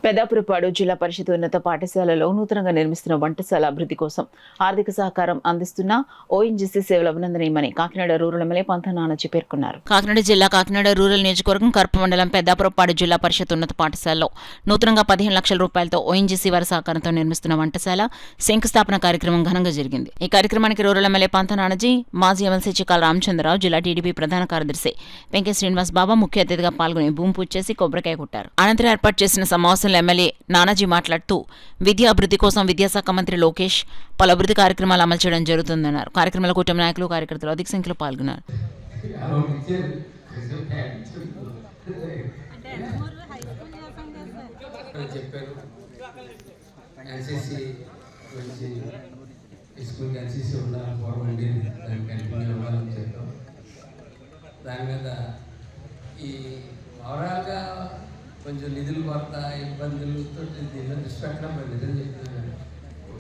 పెద్దాపురపాడు జిల్లా పరిషత్ ఉన్నత పాఠశాలలో నూతనంగా నిర్మిస్తున్న వంటశాల అభివృద్ధి కోసం ఆర్థిక సహకారం అందిస్తున్న ఓఎన్జీసీ సేవలు అభినందనీయమని కాకినాడ రూరల్ ఎమ్మెల్యే పంత నానాజీ పేర్కొన్నారు. కాకినాడ జిల్లా కాకినాడ రూరల్ నియోజకవర్గం కర్ప మండలం పెద్దాపురపాడు జిల్లా పరిషత్ ఉన్నత పాఠశాలలో నూతనంగా 15 లక్షల రూపాయలతో ఓఎన్జీసీ వారి సహకారంతో నిర్మిస్తున్న వంటశాల శంకుస్థాపన కార్యక్రమం ఘనంగా జరిగింది. ఈ కార్యక్రమానికి రూరల్ ఎమ్మెల్యే పంత నానాజీ, మాజీ ఎమ్మెల్సీ చికాల రామచంద్రరావు, జిల్లా టీడీపీ ప్రధాన కార్యదర్శి వెంకట శ్రీనివాస్ బాబా ముఖ్య అతిథిగా పాల్గొని భూమి పూజ చేసి కొబ్బరికాయ కొట్టారు. అనంతరం ఏర్పాటు చేసిన సమావేశంలో ఎమ్మెల్యే నానాజీ మాట్లాడుతూ విద్యా అభివృద్ధి కోసం విద్యాశాఖ మంత్రి లోకేష్ పలు అభివృద్ధి కార్యక్రమాలు అమలు చేయడం జరుగుతుందన్నారు. కార్యక్రమంలో కూటమి నాయకులు, కార్యకర్తలు అధిక సంఖ్యలో పాల్గొన్నారు. దాని మీద ఈ ఓవరాల్గా కొంచెం నిధులు కొరత ఇబ్బందులతో దీనిలో దృష్టి పెట్టడం నిజం చెప్తున్నాను.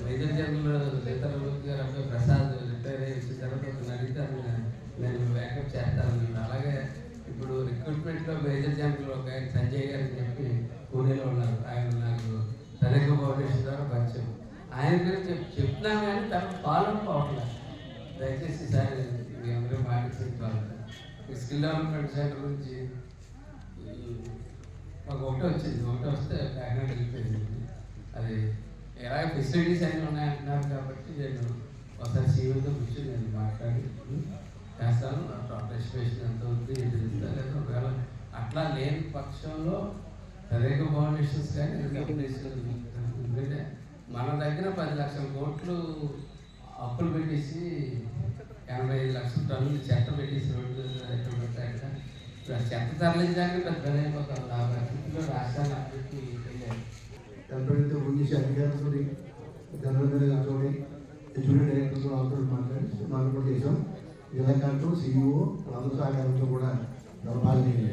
మేజర్ జనరల్ సీతారామూర్తి గారు అబ్బాయి ప్రసాద్ రిటైర్ అయిన తర్వాత అడిగితే నేను బ్యాకప్ చేస్తాను. అలాగే ఇప్పుడు రిక్రూట్మెంట్లో మేజర్ జనరల్ ఒక ఆయన సంజయ్ గారు అని చెప్పి పూణేలో ఉన్నారు. ఆయన నాకు సరిగ్గా ఫౌండేషన్ ద్వారా పరిచయం. ఆయన గురించి చెప్తున్నాను కానీ తనకు ఫాలో అప్ అవ్వట్లేదు. దయచేసి సార్ మీ అందరూ మాట్లాడుకోవాలి. స్కిల్ డెవలప్మెంట్ సెంటర్ గురించి మాకు ఒకటే వచ్చింది. ఒకటే వస్తే కాకినాడ వెళ్ళిపోయింది. అది ఎలా ఫెసిలిటీస్ అన్నీ ఉన్నాయంటున్నారు కాబట్టి నేను ఒకసారి సీఎంతో కూర్చొని నేను మాట్లాడి చేస్తాను. పార్టిసిపేషన్ ఎంత ఉంది ఏంటి లేదా ఒకవేళ అట్లా లేని పక్షంలో సరిగ్గా ఫౌండేషన్స్ కానీ ఎందుకంటే మన దగ్గర 10 లక్షల కోట్లు అప్పులు పెట్టేసి 85 లక్షల టన్నులు చెత్త పెట్టేసి రోడ్డు ఎక్కడ పెట్టాక చెత్త తరలించడానికి పెద్ద అయిపోతాం. ఆ పరిస్థితిలో రాష్ట్రాన్ని అభివృద్ధి ఎవరైతే ఉంచేసి అధికారులతో జనరల్తో ఎడ్యుకేషన్ డైరెక్టర్తో అందరూ మాట్లాడి కూడా చేసాం. జిల్లా కలెక్టర్, సిఇఓ అందరూ సహకారంతో కూడా బాగా చేయాలి.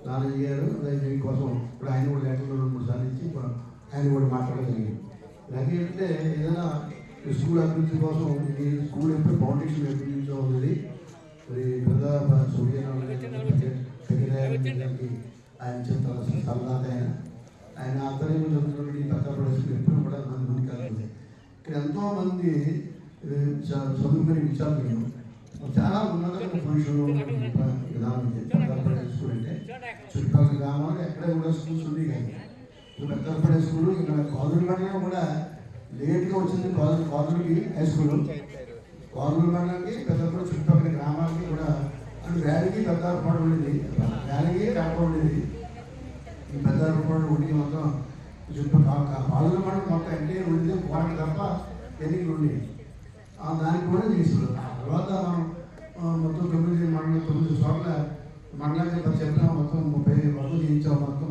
నానాజీ గారు దీనికోసం ఇప్పుడు ఆయన కూడా లెటర్లు 2-3 సార్లు ఇచ్చి ఆయన కూడా మాట్లాడగలిగింది. ఇలాగే అంటే ఏదైనా స్కూల్ అభివృద్ధి కోసం ఈ స్కూల్ ఎప్పుడు ఫౌండేషన్ ఎప్పటి నుంచో ఉంది. మరి పెద్ద సూర్యనారాయణ ఆయన చెప్తారు సలహాగా ఆయన ఆధ్వర్యంలో చదువుతున్నటువంటి పెద్ద ప్రదేశం ఎప్పుడు కూడా మన ముందుకు వెళ్తుంది. ఇక్కడ ఎంతోమంది చదువుకునే విద్యార్థులు చాలా ఉన్నతమైన పొజిషన్లో విధానం పెద్దపడే స్కూల్ అంటే చుట్టుపక్కల గ్రామాలు ఎక్కడ కూడా స్కూల్స్ ఉంది. కానీ పెద్దపడే స్కూల్ ఇక్కడ కాదుల మండలం కూడా లేట్గా వచ్చింది. కాదులకి హై స్కూల్ కాదుల మండలానికి పెద్దపడే చుట్టుపక్కల గ్రామాలకి కూడా అంటే వ్యాలికి పెద్దపడ ఉండేది, వ్యాలికి కడప ఉండేది. ఈ పెద్దపడ ఉండి మొత్తం చుట్టుపక్కల కాదుల మండలం మొత్తం ఎన్టీఆర్ ఉండేది పోరాటం తప్ప ఎన్నికలు ఉండేవి. దానికి కూడా తీసుకున్నాం. ఆ తర్వాత మనం మొత్తం 9 చోట్ల మండలానికి చెప్పిన మొత్తం 30 వరకు చేయించాం. మొత్తం